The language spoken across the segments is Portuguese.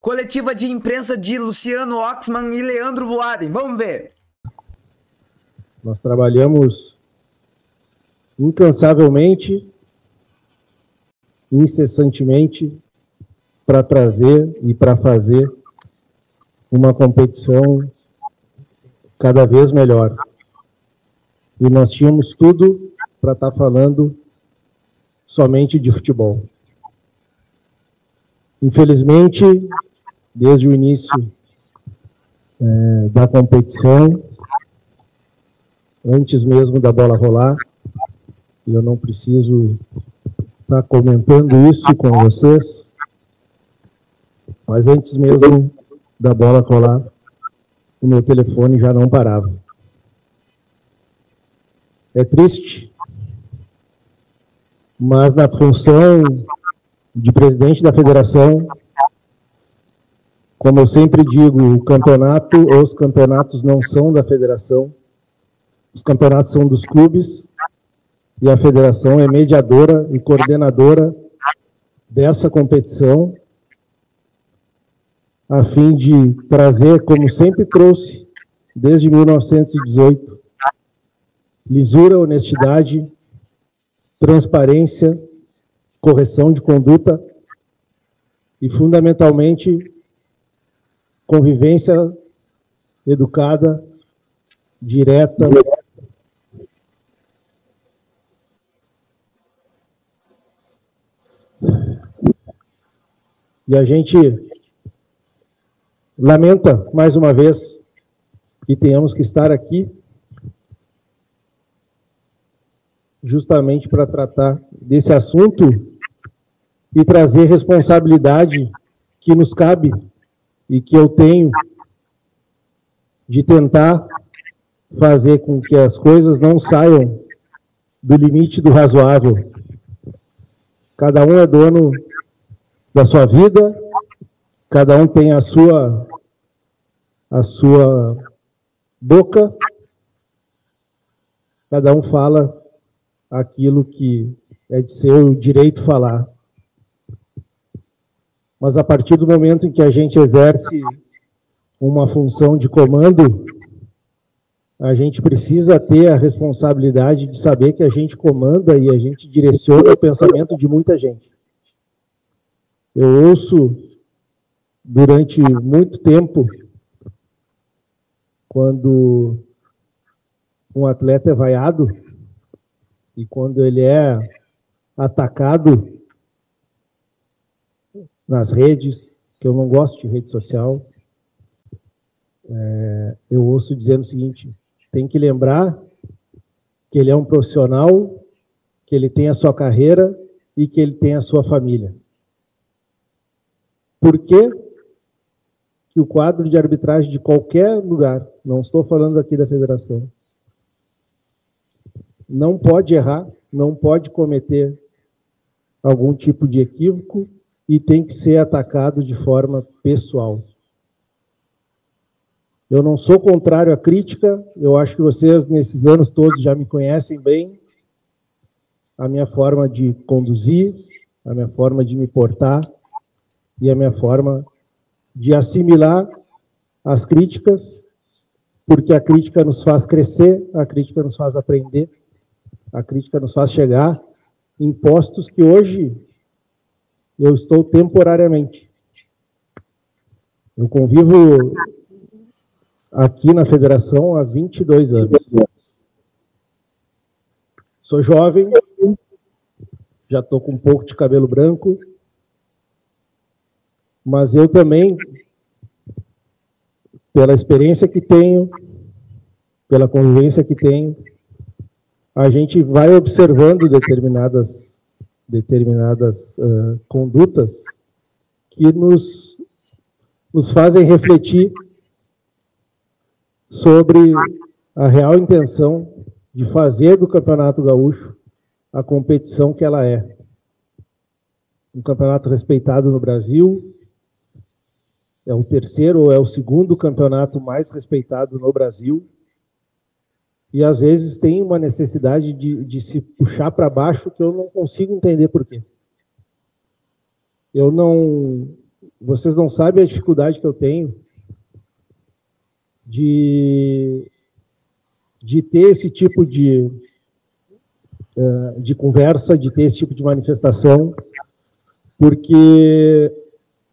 Coletiva de imprensa de Luciano Oxman e Leandro Voaden. Vamos ver. Nós trabalhamos incansavelmente, incessantemente, para trazer e para fazer uma competição cada vez melhor. E nós tínhamos tudo para estar falando somente de futebol. Infelizmente, desde o início da competição, antes mesmo da bola rolar, e eu não preciso estar comentando isso com vocês, mas antes mesmo da bola rolar, o meu telefone já não parava. É triste, mas na função de presidente da federação, como eu sempre digo, o campeonato ou os campeonatos não são da federação, os campeonatos são dos clubes e a federação é mediadora e coordenadora dessa competição, a fim de trazer, como sempre trouxe, desde 1918, lisura, honestidade, transparência, correção de conduta e, fundamentalmente, convivência educada, direta. E a gente lamenta, mais uma vez, que tenhamos que estar aqui justamente para tratar desse assunto e trazer responsabilidade que nos cabe e que eu tenho de tentar fazer com que as coisas não saiam do limite do razoável. Cada um é dono da sua vida, cada um tem a sua boca, cada um fala aquilo que é de seu direito falar. Mas a partir do momento em que a gente exerce uma função de comando, a gente precisa ter a responsabilidade de saber que a gente comanda e a gente direciona o pensamento de muita gente. Eu ouço durante muito tempo, quando um atleta é vaiado e quando ele é atacado nas redes, que eu não gosto de rede social, eu ouço dizendo o seguinte: tem que lembrar que ele é um profissional, que ele tem a sua carreira e que ele tem a sua família. Por que que o quadro de arbitragem de qualquer lugar, não estou falando aqui da federação, não pode errar, não pode cometer algum tipo de equívoco e tem que ser atacado de forma pessoal? Eu não sou contrário à crítica, eu acho que vocês, nesses anos todos, já me conhecem bem, a minha forma de conduzir, a minha forma de me portar e a minha forma de assimilar as críticas, porque a crítica nos faz crescer, a crítica nos faz aprender, a crítica nos faz chegar em postos que hoje eu estou temporariamente. Eu convivo aqui na federação há 22 anos. Sou jovem, já estou com um pouco de cabelo branco, mas eu também, pela experiência que tenho, pela convivência que tenho, a gente vai observando determinadas condutas que nos fazem refletir sobre a real intenção de fazer do Campeonato Gaúcho a competição que ela é. Um campeonato respeitado no Brasil, é o terceiro ou é o segundo campeonato mais respeitado no Brasil, e às vezes tem uma necessidade de se puxar para baixo que eu não consigo entender por quê. Eu não vocês não sabem a dificuldade que eu tenho de ter esse tipo de conversa, de ter esse tipo de manifestação, porque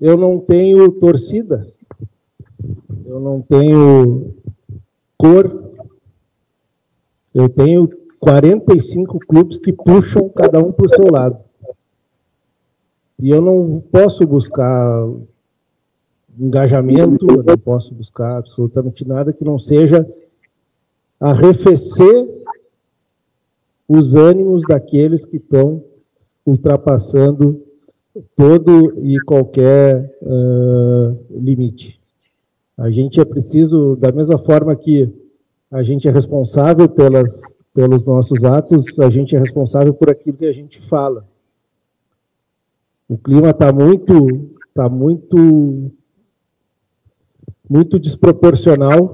eu não tenho torcida, eu não tenho cor, eu tenho 45 clubes que puxam cada um para o seu lado. E eu não posso buscar engajamento, eu não posso buscar absolutamente nada que não seja arrefecer os ânimos daqueles que estão ultrapassando todo e qualquer limite. A gente é preciso, da mesma forma que a gente é responsável pelos nossos atos, a gente é responsável por aquilo que a gente fala. O clima está muito desproporcional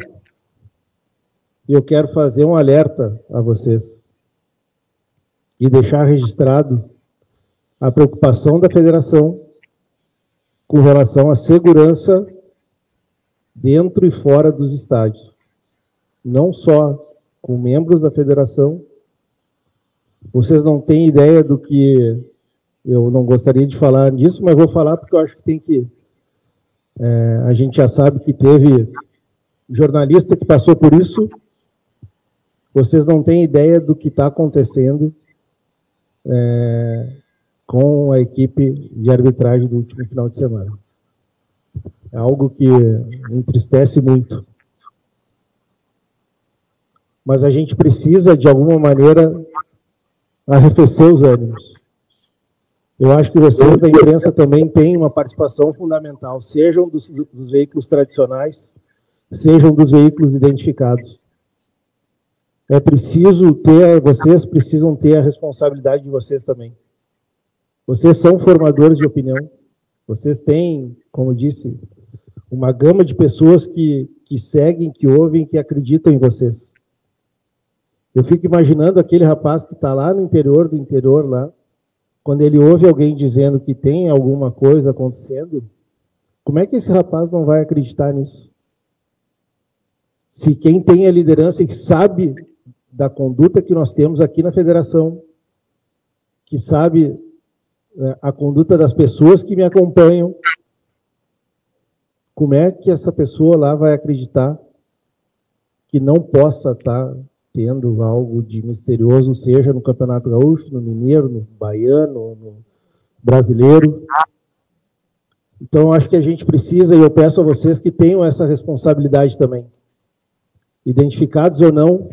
e eu quero fazer um alerta a vocês e deixar registrado a preocupação da federação com relação à segurança dentro e fora dos estádios. Não só com membros da federação. Vocês não têm ideia do que... Eu não gostaria de falar nisso, mas vou falar porque eu acho que tem que... a gente já sabe que teve jornalista que passou por isso. Vocês não têm ideia do que está acontecendo com a equipe de arbitragem do último final de semana. É algo que me entristece muito. Mas a gente precisa, de alguma maneira, arrefecer os ânimos. Eu acho que vocês da imprensa também têm uma participação fundamental, sejam dos veículos tradicionais, sejam dos veículos identificados. É preciso ter, vocês precisam ter a responsabilidade de vocês também. Vocês são formadores de opinião, vocês têm, como disse, uma gama de pessoas que seguem, que ouvem, que acreditam em vocês. Eu fico imaginando aquele rapaz que está lá no interior do interior, lá, quando ele ouve alguém dizendo que tem alguma coisa acontecendo, como é que esse rapaz não vai acreditar nisso? Se quem tem a liderança e sabe da conduta que nós temos aqui na federação, que sabe a conduta das pessoas que me acompanham, como é que essa pessoa lá vai acreditar que não possa estar tendo algo de misterioso, seja no Campeonato Gaúcho, no Mineiro, no Baiano, no Brasileiro? Então, acho que a gente precisa, e eu peço a vocês que tenham essa responsabilidade também. Identificados ou não,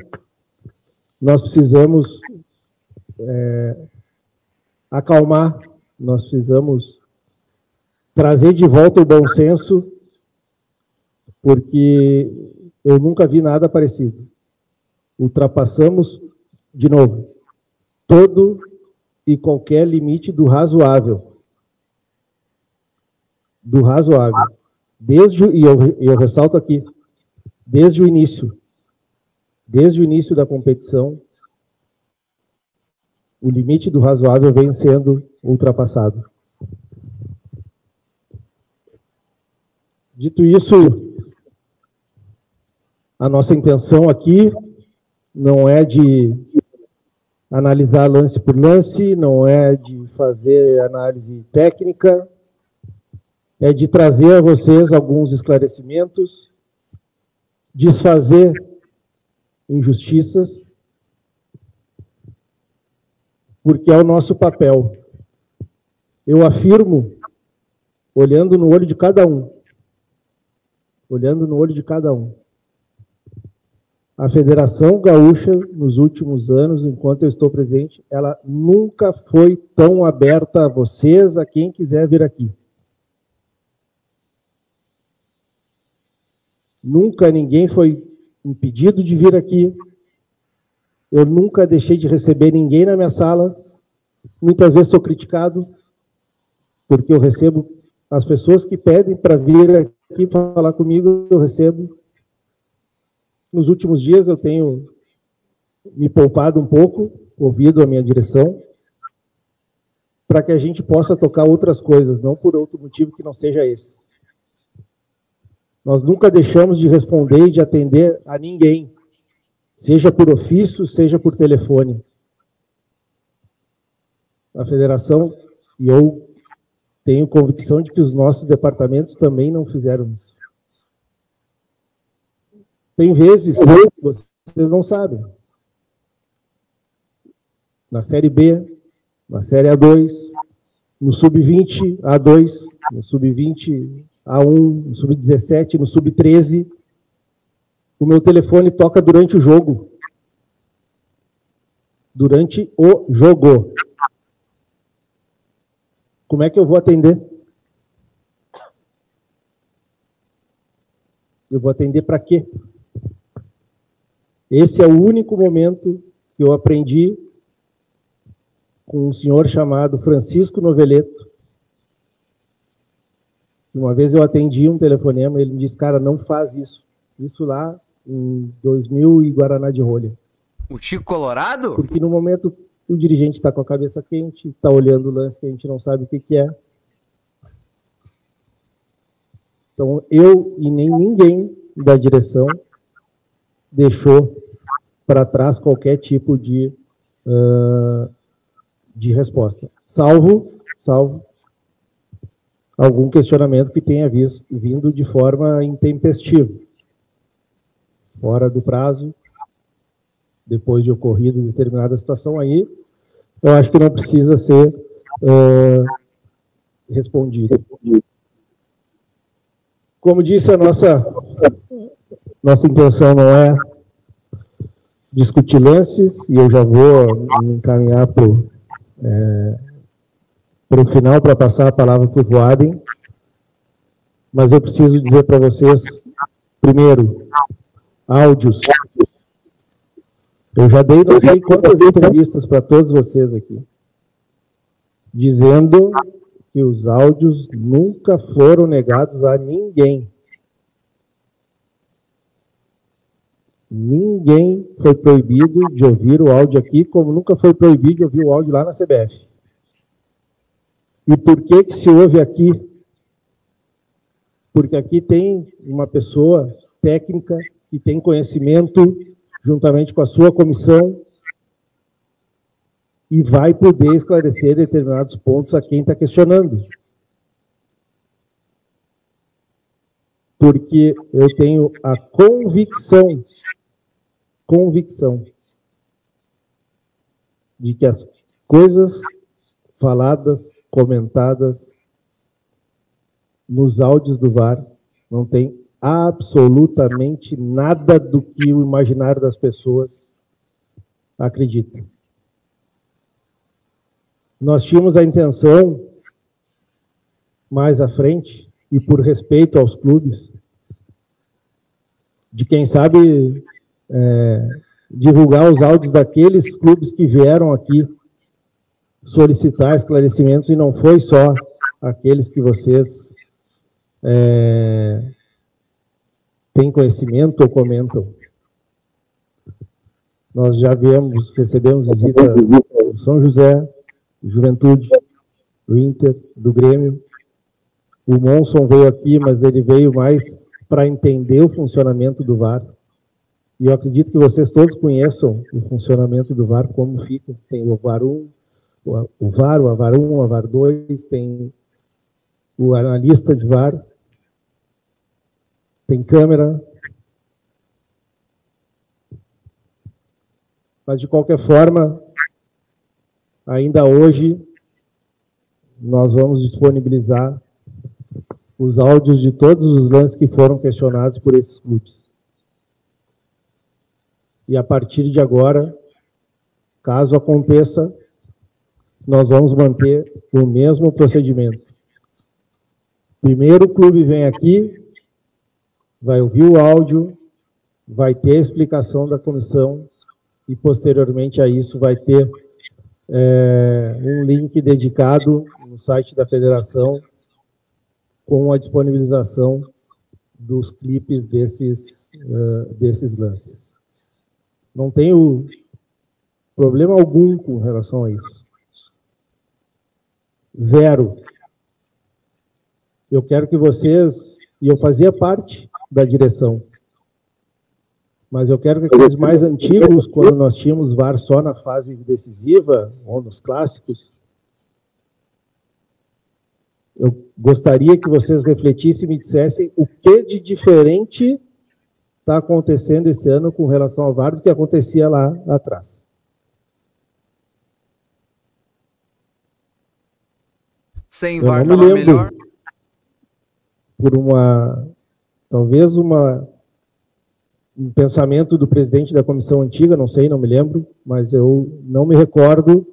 nós precisamos acalmar, nós precisamos trazer de volta o bom senso, porque eu nunca vi nada parecido. Ultrapassamos, de novo, todo e qualquer limite do razoável. Do razoável. E eu ressalto aqui, desde o início da competição, o limite do razoável vem sendo ultrapassado. Dito isso, a nossa intenção aqui não é de analisar lance por lance, não é de fazer análise técnica, é de trazer a vocês alguns esclarecimentos, desfazer injustiças, porque é o nosso papel. Eu afirmo, olhando no olho de cada um, a Federação Gaúcha, nos últimos anos, enquanto eu estou presente, ela nunca foi tão aberta a vocês, a quem quiser vir aqui. Nunca ninguém foi impedido de vir aqui. Eu nunca deixei de receber ninguém na minha sala. Muitas vezes sou criticado, porque eu recebo as pessoas que pedem para vir aqui falar comigo, eu recebo. Nos últimos dias eu tenho me poupado um pouco, ouvido a minha direção, para que a gente possa tocar outras coisas, não por outro motivo que não seja esse. Nós nunca deixamos de responder e de atender a ninguém, seja por ofício, seja por telefone. A federação, e eu tenho convicção de que os nossos departamentos também não fizeram isso. Tem vezes que vocês não sabem. Na Série B, na Série A2, no Sub-20, A2, no Sub-20, A1, no Sub-17, no Sub-13, o meu telefone toca durante o jogo. Durante o jogo. Como é que eu vou atender? Eu vou atender para quê? Esse é o único momento que eu aprendi com um senhor chamado Francisco Noveleto. Uma vez eu atendi um telefonema, ele me disse, cara, não faz isso. Isso lá em 2000 e Guaraná de Rolha. O Chico Colorado? Porque no momento o dirigente está com a cabeça quente, está olhando o lance que a gente não sabe o que é. Então, eu e nem ninguém da direção deixou para trás qualquer tipo de resposta. Salvo algum questionamento que tenha vindo de forma intempestiva, fora do prazo, depois de ocorrido determinada situação, aí eu acho que não precisa ser respondido. Como disse, a nossa intenção não é discutir lances, e eu já vou me encaminhar para o final, para passar a palavra para o Voaden, mas eu preciso dizer para vocês, primeiro, áudios. Eu já dei não sei quantas entrevistas para todos vocês aqui, dizendo que os áudios nunca foram negados a ninguém. Ninguém foi proibido de ouvir o áudio aqui, como nunca foi proibido de ouvir o áudio lá na CBF. E por que se ouve aqui? Porque aqui tem uma pessoa técnica que tem conhecimento, juntamente com a sua comissão, e vai poder esclarecer determinados pontos a quem está questionando. Porque eu tenho a convicção de que as coisas faladas, comentadas nos áudios do VAR não tem absolutamente nada do que o imaginário das pessoas acredita. Nós tínhamos a intenção, mais à frente, e por respeito aos clubes, de, quem sabe, divulgar os áudios daqueles clubes que vieram aqui solicitar esclarecimentos, e não foi só aqueles que vocês têm conhecimento ou comentam. Nós já recebemos visita do São José, do Juventude, do Inter, do Grêmio. O Monson veio aqui, mas ele veio mais para entender o funcionamento do VAR. E eu acredito que vocês todos conheçam o funcionamento do VAR, como fica. Tem o VAR 1, o VAR 1, o VAR 2, tem o analista de VAR, tem câmera. Mas, de qualquer forma, ainda hoje, nós vamos disponibilizar os áudios de todos os lances que foram questionados por esses clubes. E a partir de agora, caso aconteça, nós vamos manter o mesmo procedimento. Primeiro o clube vem aqui, vai ouvir o áudio, vai ter a explicação da comissão e, posteriormente a isso, vai ter um link dedicado no site da federação com a disponibilização dos clipes desses lances. Não tenho problema algum com relação a isso. Zero. Eu quero que vocês... E eu fazia parte da direção. Mas eu quero que aqueles mais antigos, quando nós tínhamos VAR só na fase decisiva, ou nos clássicos, eu gostaria que vocês refletissem e me dissessem o que de diferente está acontecendo esse ano com relação ao VAR do que acontecia lá atrás. Sem VAR estava melhor? Por talvez um pensamento do presidente da comissão antiga, não sei, não me lembro, mas eu não me recordo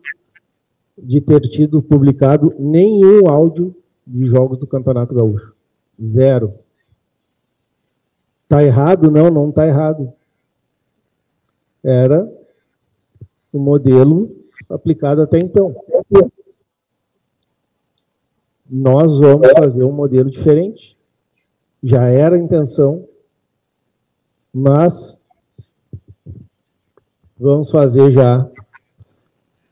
de ter tido publicado nenhum áudio de jogos do Campeonato Gaúcho. Zero. Está errado? Não, não está errado. Era o modelo aplicado até então. Nós vamos fazer um modelo diferente. Já era a intenção, mas vamos fazer já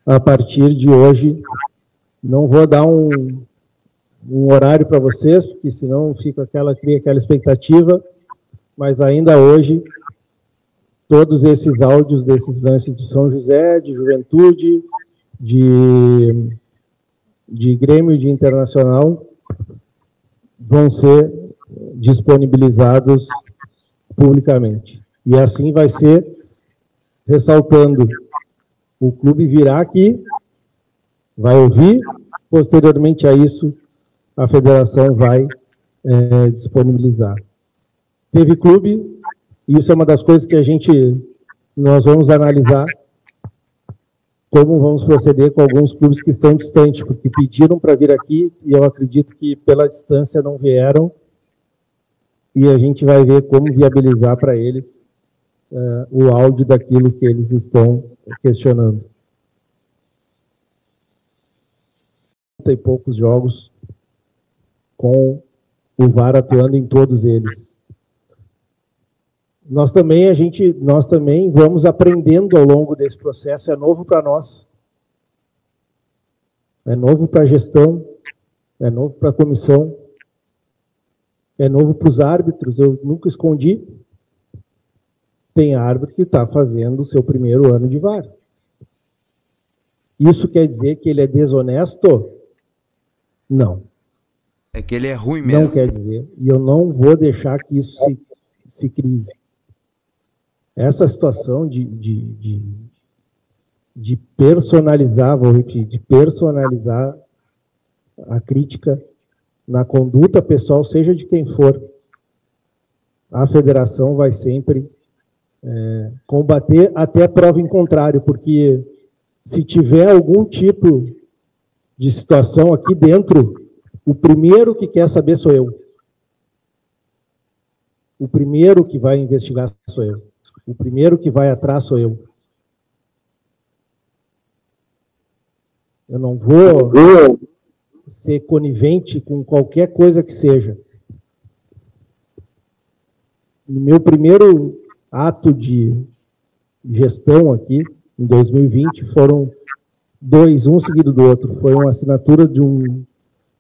a partir de hoje. Não vou dar um horário para vocês, porque senão cria aquela expectativa, mas ainda hoje, todos esses áudios desses lances de São José, de Juventude, de Grêmio e de Internacional, vão ser disponibilizados publicamente. E assim vai ser, ressaltando, o clube virá aqui, vai ouvir, posteriormente a isso, a federação vai disponibilizar. Teve clube, e isso é uma das coisas que nós vamos analisar, como vamos proceder com alguns clubes que estão distantes, porque pediram para vir aqui, e eu acredito que pela distância não vieram, e a gente vai ver como viabilizar para eles o áudio daquilo que eles estão questionando. Tem poucos jogos com o VAR atuando em todos eles. Nós também vamos aprendendo ao longo desse processo, é novo para nós. É novo para a gestão, é novo para a comissão, é novo para os árbitros, eu nunca escondi. Tem árbitro que está fazendo o seu primeiro ano de VAR. Isso quer dizer que ele é desonesto? Não. É que ele é ruim mesmo. Não quer dizer. E eu não vou deixar que isso se crie. Essa situação de personalizar, vou repetir, de personalizar a crítica na conduta pessoal, seja de quem for, a federação vai sempre combater até prova em contrário, porque se tiver algum tipo de situação aqui dentro, o primeiro que quer saber sou eu. O primeiro que vai investigar sou eu. O primeiro que vai atrás sou eu. Eu não vou ser conivente com qualquer coisa que seja. No meu primeiro ato de gestão aqui, em 2020, foram dois, um seguido do outro. Foi uma assinatura de um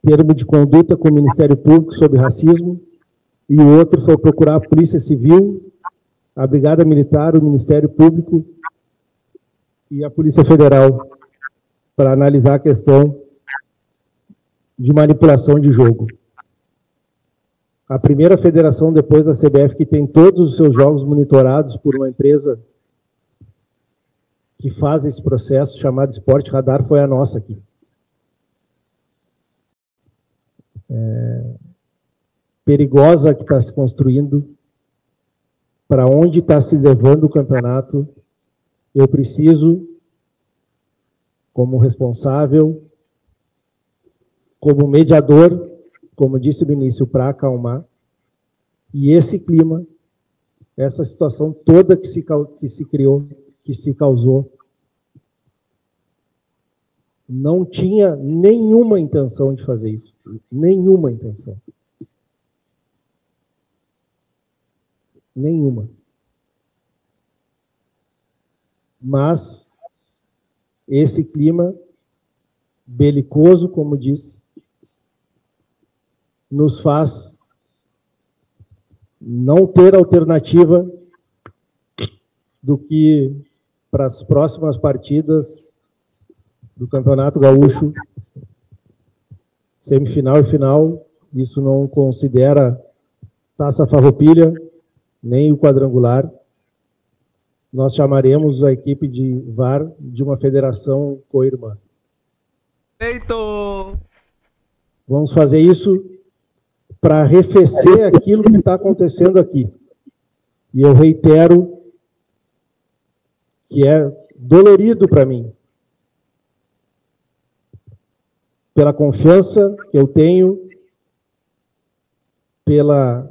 termo de conduta com o Ministério Público sobre racismo, e o outro foi procurar a Polícia Civil, a Brigada Militar, o Ministério Público e a Polícia Federal para analisar a questão de manipulação de jogo. A primeira federação depois da CBF que tem todos os seus jogos monitorados por uma empresa que faz esse processo, chamada Esporte Radar, foi a nossa aqui. Perigosa que está se construindo, para onde está se levando o campeonato, eu preciso, como responsável, como mediador, como disse no início, para acalmar, e esse clima, essa situação toda que se criou, que se causou, não tinha nenhuma intenção de fazer isso. Nenhuma intenção. Nenhuma. Mas esse clima belicoso, como disse, nos faz não ter alternativa do que para as próximas partidas do Campeonato Gaúcho, semifinal e final. Isso não considera Taça Farroupilha, nem o quadrangular. Nós chamaremos a equipe de VAR de uma federação co-irmã. Feito! Vamos fazer isso para arrefecer aquilo que está acontecendo aqui. E eu reitero que é dolorido para mim, pela confiança que eu tenho, pela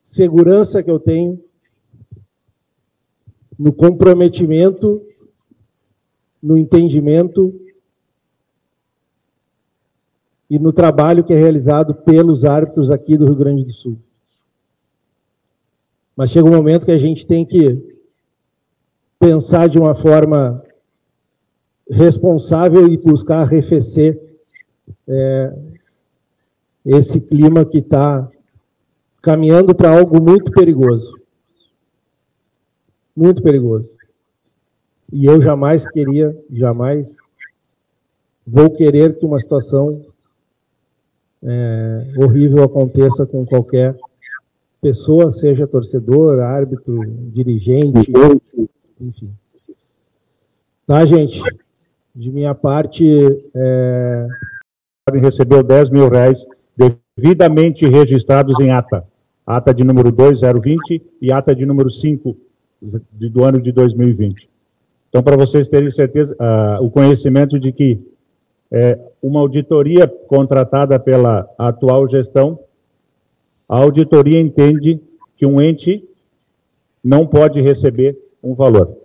segurança que eu tenho, no comprometimento, no entendimento e no trabalho que é realizado pelos árbitros aqui do Rio Grande do Sul. Mas chega um momento que a gente tem que pensar de uma forma responsável e buscar arrefecer esse clima que está caminhando para algo muito perigoso. Muito perigoso. E eu jamais vou querer que uma situação horrível aconteça com qualquer pessoa, seja torcedor, árbitro, dirigente, enfim. Tá, gente? De minha parte, recebeu R$10.000 devidamente registrados em ata. Ata de número 2020 e ata de número 5 do ano de 2020. Então, para vocês terem certeza, o conhecimento de que uma auditoria contratada pela atual gestão, a auditoria entende que um ente não pode receber um valor.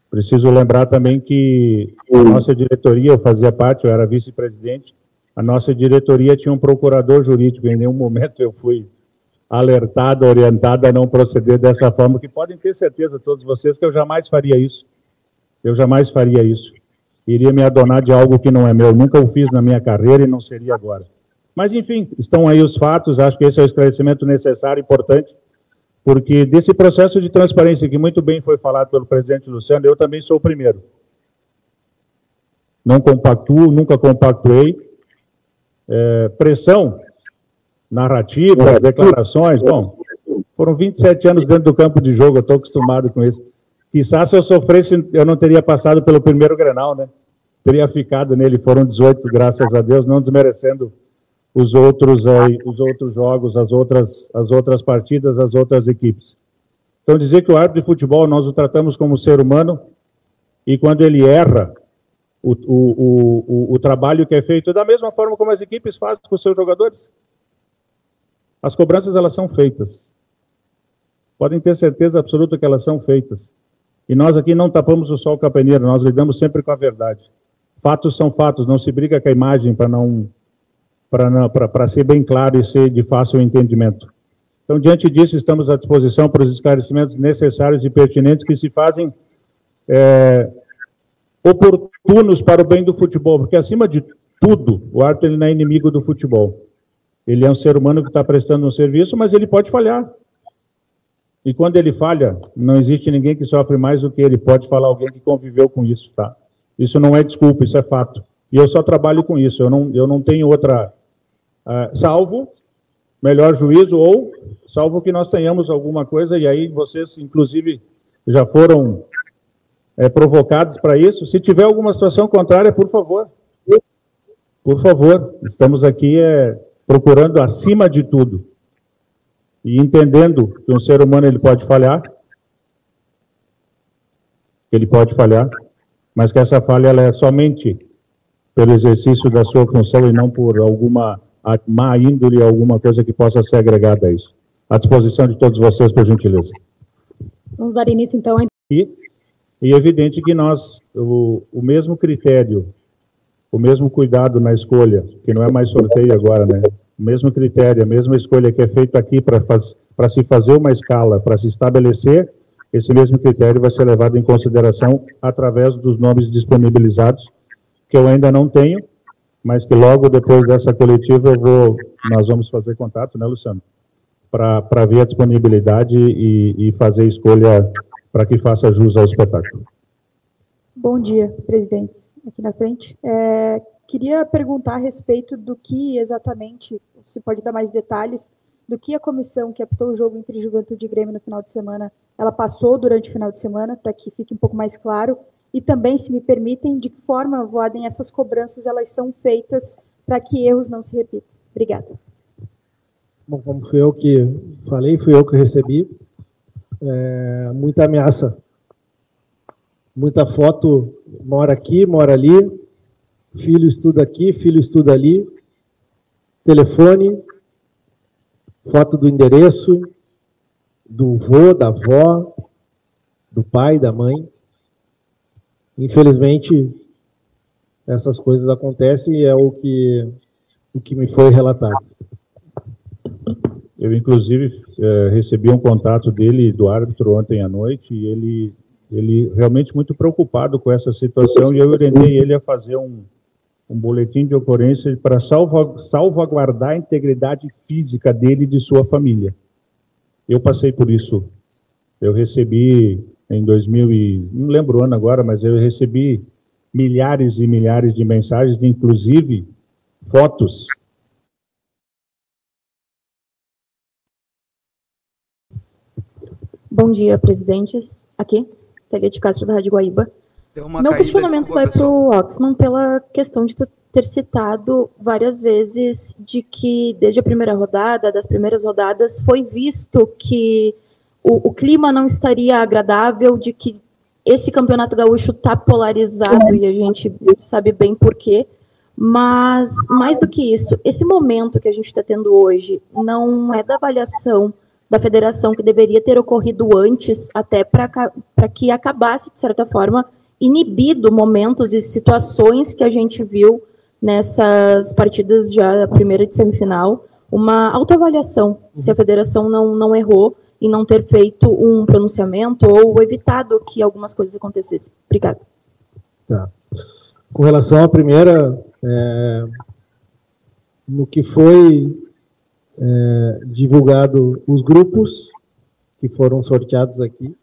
Preciso lembrar também que a nossa diretoria, eu fazia parte, eu era vice-presidente, a nossa diretoria tinha um procurador jurídico, em nenhum momento eu fui alertado, orientado a não proceder dessa forma, que podem ter certeza, todos vocês, que eu jamais faria isso. Eu jamais faria isso. Iria me adonar de algo que não é meu. Nunca o fiz na minha carreira e não seria agora. Mas, enfim, estão aí os fatos, acho que esse é o esclarecimento necessário, importante, porque desse processo de transparência, que muito bem foi falado pelo presidente Luciano, eu também sou o primeiro. Não compactuo, nunca compactuei. Pressão, narrativa, declarações, bom, foram 27 anos dentro do campo de jogo, eu estou acostumado com isso. Quizás se eu sofresse, eu não teria passado pelo primeiro Grenal, né? Teria ficado nele, foram 18, graças a Deus, não desmerecendo os outros jogos, as outras partidas, as outras equipes. Então, dizer que o árbitro de futebol, nós o tratamos como ser humano, e quando ele erra, o trabalho que é feito, da mesma forma como as equipes fazem com os seus jogadores. As cobranças, elas são feitas. Podem ter certeza absoluta que elas são feitas. E nós aqui não tapamos o sol com a peneira, nós lidamos sempre com a verdade. Fatos são fatos, não se briga com a imagem para ser bem claro e ser de fácil entendimento. Então, diante disso, estamos à disposição para os esclarecimentos necessários e pertinentes que se fazem oportunos para o bem do futebol, porque, acima de tudo, o árbitro ele não é inimigo do futebol. Ele é um ser humano que está prestando um serviço, mas ele pode falhar. E quando ele falha, não existe ninguém que sofre mais do que ele. Pode falar alguém que conviveu com isso, tá? Isso não é desculpa, isso é fato. E eu só trabalho com isso, eu não tenho outra... salvo melhor juízo ou salvo que nós tenhamos alguma coisa, e aí vocês, inclusive, já foram provocados para isso. Se tiver alguma situação contrária, por favor, estamos aqui procurando acima de tudo e entendendo que um ser humano ele pode falhar, mas que essa falha ela é somente pelo exercício da sua função e não por alguma má índole, alguma coisa que possa ser agregada a isso. À disposição de todos vocês, por gentileza. Vamos dar início, então. E é evidente que nós, o mesmo critério, o mesmo cuidado na escolha, que não é mais sorteio agora, né? O mesmo critério, a mesma escolha que é feita aqui para se fazer uma escala, para se estabelecer esse mesmo critério vai ser levado em consideração através dos nomes disponibilizados, que eu ainda não tenho, mas que logo depois dessa coletiva nós vamos fazer contato, né, Luciano? Para ver a disponibilidade e fazer escolha para que faça jus ao espetáculo. Bom dia, presidentes, aqui na frente. Queria perguntar a respeito do que exatamente, se pode dar mais detalhes, do que a comissão que apitou o jogo entre Juventude e Grêmio no final de semana, ela passou durante o final de semana, para que fique um pouco mais claro, e também, se me permitem, de que forma, Voaden, essas cobranças elas são feitas para que erros não se repitam. Obrigada. Bom, como fui eu que falei, fui eu que recebi, muita ameaça, muita foto, mora aqui, mora ali, filho estuda aqui, filho estuda ali, telefone, foto do endereço, do vô, da avó, do pai, da mãe. Infelizmente, essas coisas acontecem e é o que me foi relatado. Eu, inclusive, recebi um contato dele, do árbitro, ontem à noite, e ele realmente muito preocupado com essa situação, e eu orientei ele a fazer um boletim de ocorrência para salvaguardar a integridade física dele e de sua família. Eu passei por isso. Eu recebi em 2000 não lembro o ano agora, mas eu recebi milhares e milhares de mensagens, inclusive fotos. Bom dia, presidentes. Aqui, Thalia de Castro, da Rádio Guaíba. Meu questionamento vai para o Oxman pela questão de tu ter citado várias vezes de que, desde a primeira rodada, das primeiras rodadas, foi visto que o clima não estaria agradável, de que esse campeonato gaúcho está polarizado, e a gente sabe bem por quê. Mas, mais do que isso, esse momento que a gente está tendo hoje não é da avaliação da federação que deveria ter ocorrido antes, até para que acabasse, de certa forma, inibido momentos e situações que a gente viu nessas partidas já, a primeira de semifinal, uma autoavaliação, se a federação não errou em não ter feito um pronunciamento ou evitado que algumas coisas acontecessem. Obrigada. Tá. Com relação à primeira, no que foi divulgado os grupos que foram sorteados aqui,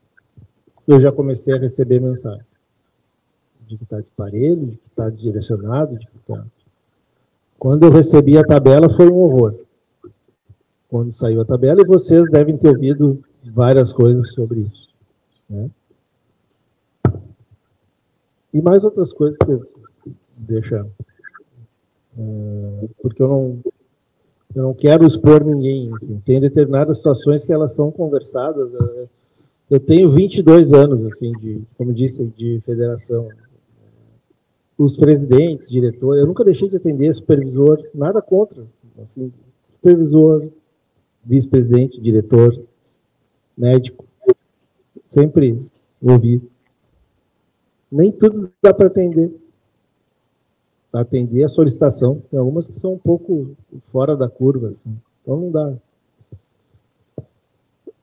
eu já comecei a receber mensagem de que está disparelho, de que está direcionado, de que está... Quando eu recebi a tabela, foi um horror. Quando saiu a tabela, e vocês devem ter ouvido várias coisas sobre isso, né? E mais outras coisas que deixa... porque eu não quero expor ninguém. Assim. Tem determinadas situações que elas são conversadas. Eu tenho 22 anos, assim, como disse, de federação. Os presidentes, diretores, eu nunca deixei de atender supervisor, nada contra. Assim, supervisor, vice-presidente, diretor, médico, sempre ouvi. Nem tudo dá para atender. Atender a solicitação. Tem algumas que são um pouco fora da curva, assim. Então não dá.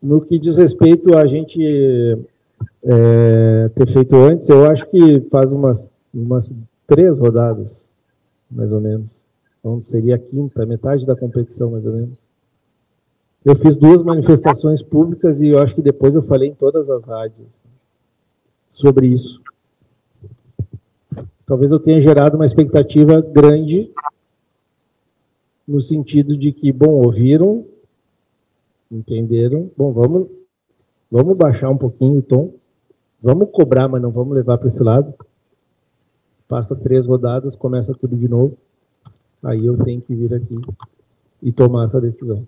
No que diz respeito a gente ter feito antes, eu acho que faz umas 3 rodadas, mais ou menos. Então seria a quinta, metade da competição, mais ou menos. Eu fiz 2 manifestações públicas e eu acho que depois eu falei em todas as rádios sobre isso. Talvez eu tenha gerado uma expectativa grande no sentido de que, bom, ouviram, entenderam, bom, vamos baixar um pouquinho o tom, vamos cobrar, mas não vamos levar para esse lado. Passa 3 rodadas, começa tudo de novo, aí eu tenho que vir aqui e tomar essa decisão.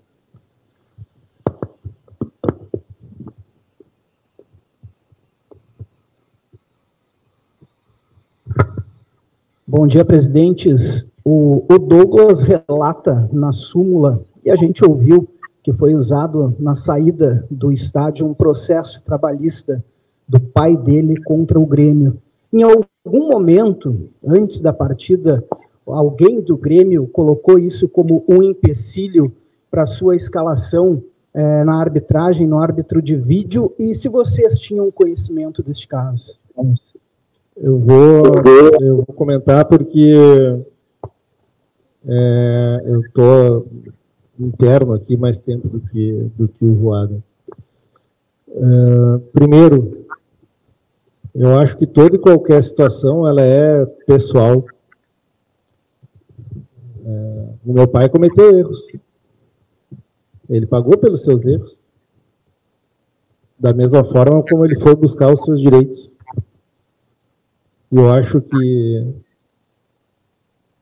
Bom dia, presidentes. O Douglas relata na súmula, e a gente ouviu que foi usado na saída do estádio um processo trabalhista do pai dele contra o Grêmio. Em algum momento, antes da partida, alguém do Grêmio colocou isso como um empecilho para a sua escalação na arbitragem, no árbitro de vídeo, e se vocês tinham conhecimento deste caso. Eu vou comentar porque eu estou interno aqui mais tempo do que o Voaden. Primeiro, eu acho que toda e qualquer situação ela é pessoal. O meu pai cometeu erros. Ele pagou pelos seus erros. Da mesma forma como ele foi buscar os seus direitos. E eu acho que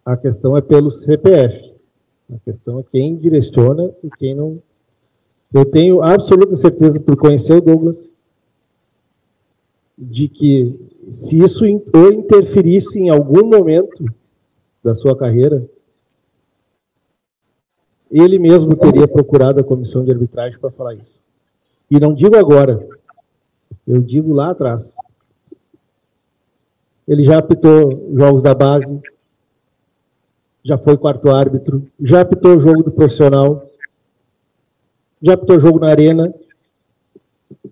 a questão é pelo CPF. A questão é quem direciona e quem não. Eu tenho absoluta certeza, por conhecer o Douglas, de que se isso ou interferisse em algum momento da sua carreira, ele mesmo teria procurado a comissão de arbitragem para falar isso. E não digo agora, eu digo lá atrás. Ele já apitou jogos da base, já foi quarto árbitro, já apitou o jogo do profissional, já apitou jogo na arena.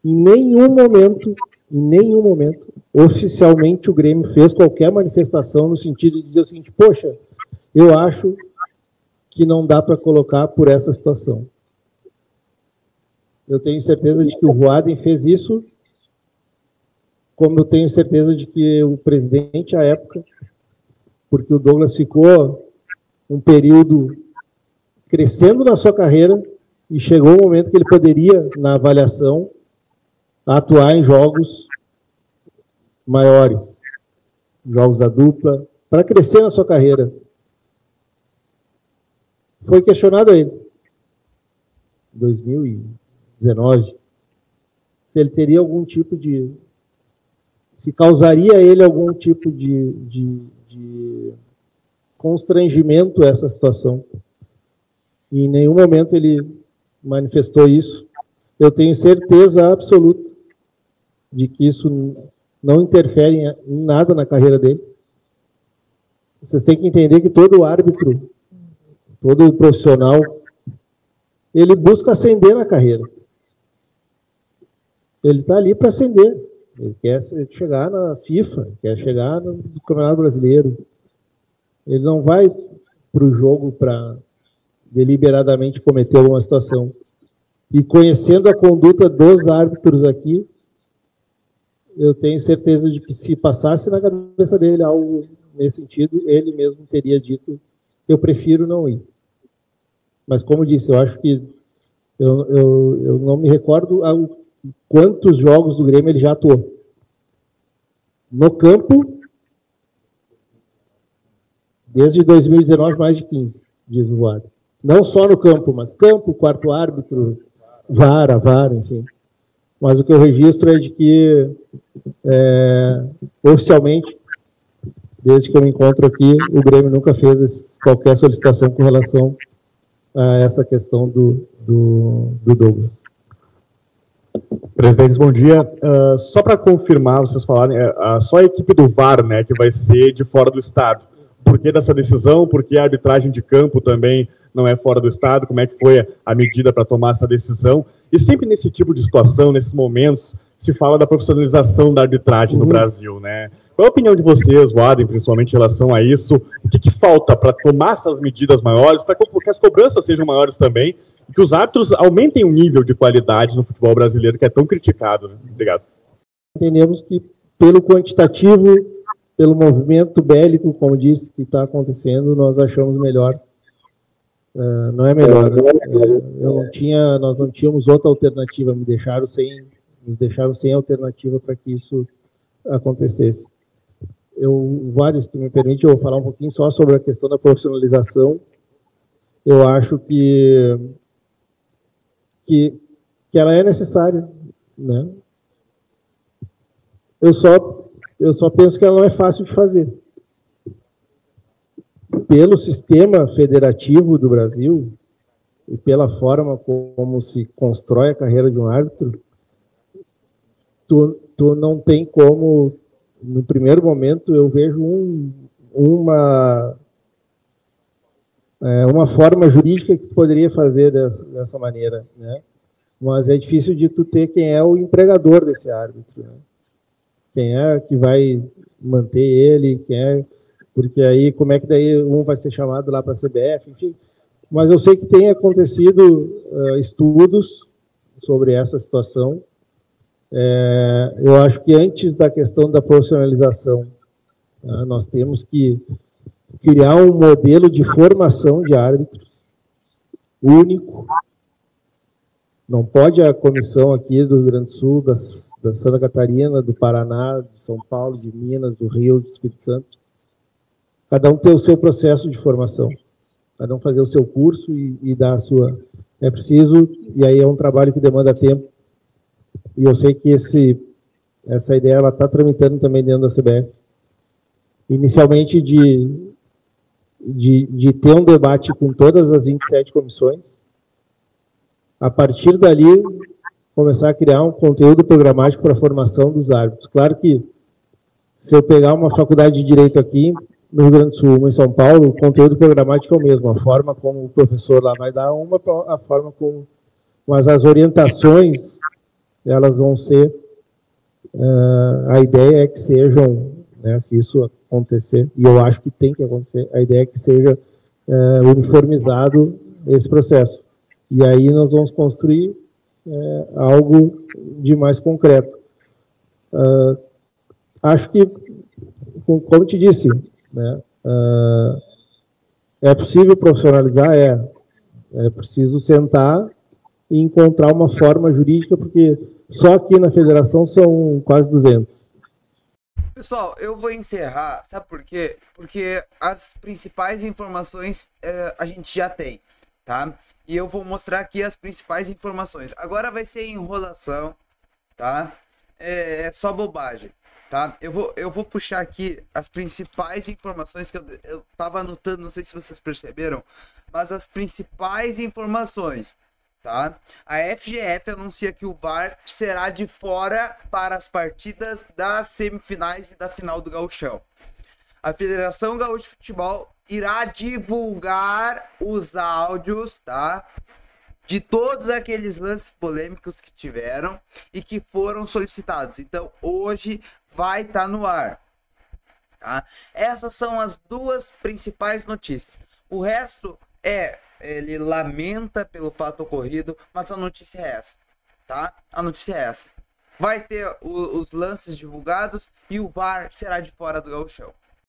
Em nenhum momento, oficialmente o Grêmio fez qualquer manifestação no sentido de dizer o seguinte: poxa, eu acho que não dá para colocar por essa situação. Eu tenho certeza de que o Voaden fez isso, como eu tenho certeza de que o presidente, à época, porque o Douglas ficou um período crescendo na sua carreira e chegou um momento que ele poderia, na avaliação, atuar em jogos maiores, jogos da dupla, para crescer na sua carreira. Foi questionado a ele, em 2019, se ele teria algum tipo de... se causaria a ele algum tipo de constrangimento a essa situação. E em nenhum momento ele manifestou isso. Eu tenho certeza absoluta de que isso não interfere em nada na carreira dele. Vocês têm que entender que todo árbitro, todo profissional, ele busca ascender na carreira. Ele está ali para ascender. Ele quer chegar na FIFA, quer chegar no Campeonato Brasileiro. Ele não vai para o jogo para deliberadamente cometer alguma situação. E conhecendo a conduta dos árbitros aqui, eu tenho certeza de que se passasse na cabeça dele algo nesse sentido, ele mesmo teria dito: eu prefiro não ir. Mas, como disse, eu acho que eu não me recordo quantos jogos do Grêmio ele já atuou. No campo, desde 2019, mais de 15, diz o Voaden. Não só no campo, mas campo, quarto árbitro, VAR, enfim. Mas o que eu registro é de que, oficialmente, desde que eu me encontro aqui, o Grêmio nunca fez qualquer solicitação com relação a essa questão do Douglas. Presidentes, bom dia. Só para confirmar, vocês falaram, só a equipe do VAR, né, que vai ser de fora do estado. Por que dessa decisão? Por que a arbitragem de campo também não é fora do estado? Como é que foi a medida para tomar essa decisão? E sempre nesse tipo de situação, nesses momentos, se fala da profissionalização da arbitragem no Brasil, né? Qual é a opinião de vocês, Voaden, principalmente em relação a isso? O que falta para tomar essas medidas maiores, para que as cobranças sejam maiores também, e que os árbitros aumentem o nível de qualidade no futebol brasileiro, que é tão criticado, né? Obrigado. Entendemos que, pelo quantitativo, pelo movimento bélico, como disse, que está acontecendo, nós achamos melhor. Não é melhor. Nós não tínhamos outra alternativa, nos deixaram sem alternativa para que isso acontecesse. Vários, se me permite, eu vou falar um pouquinho só sobre a questão da profissionalização. Eu acho que ela é necessária, né? Eu só penso que ela não é fácil de fazer. Pelo sistema federativo do Brasil e pela forma como se constrói a carreira de um árbitro, tu não tem como, no primeiro momento, eu vejo uma forma jurídica que poderia fazer dessa maneira, né? mas é difícil de tu ter quem é o empregador desse árbitro, né? Quem é que vai manter ele, quem é, porque aí como é que daí um vai ser chamado lá para a CBF, enfim. Mas eu sei que tem acontecido estudos sobre essa situação. Eu acho que antes da questão da profissionalização, nós temos que criar um modelo de formação de árbitros único. Não pode a comissão aqui do Rio Grande do Sul, da Santa Catarina, do Paraná, de São Paulo, de Minas, do Rio, do Espírito Santo, cada um ter o seu processo de formação, cada um fazer o seu curso e dar a sua... É preciso, e aí é um trabalho que demanda tempo, e eu sei que essa ideia está tramitando também dentro da CBF. Inicialmente de ter um debate com todas as 27 comissões, a partir dali, começar a criar um conteúdo programático para a formação dos árbitros. Claro que, se eu pegar uma faculdade de Direito aqui, no Rio Grande do Sul, uma em São Paulo, o conteúdo programático é o mesmo, a forma como o professor lá vai dar a forma como... Mas as orientações, elas vão ser... a ideia é que sejam, né, se isso acontecer, e eu acho que tem que acontecer, a ideia é que seja uniformizado esse processo. E aí nós vamos construir algo de mais concreto. Acho que, como te disse, né, é possível profissionalizar? É preciso sentar e encontrar uma forma jurídica, porque só aqui na federação são quase 200. Pessoal, eu vou encerrar, sabe por quê? Porque as principais informações a gente já tem, tá? E eu vou mostrar aqui as principais informações. Agora vai ser enrolação, tá? É só bobagem, tá? Eu vou puxar aqui as principais informações que eu tava anotando, não sei se vocês perceberam, mas as principais informações, tá? A FGF anuncia que o VAR será de fora para as partidas das semifinais e da final do Gauchão. A Federação Gaúcha de Futebol irá divulgar os áudios, tá? De todos aqueles lances polêmicos que tiveram e que foram solicitados. Então, hoje vai estar no ar, tá? Essas são as duas principais notícias. O resto ele lamenta pelo fato ocorrido, mas a notícia é essa, tá? A notícia é essa. Vai ter os lances divulgados e o VAR será de fora do Gauchão.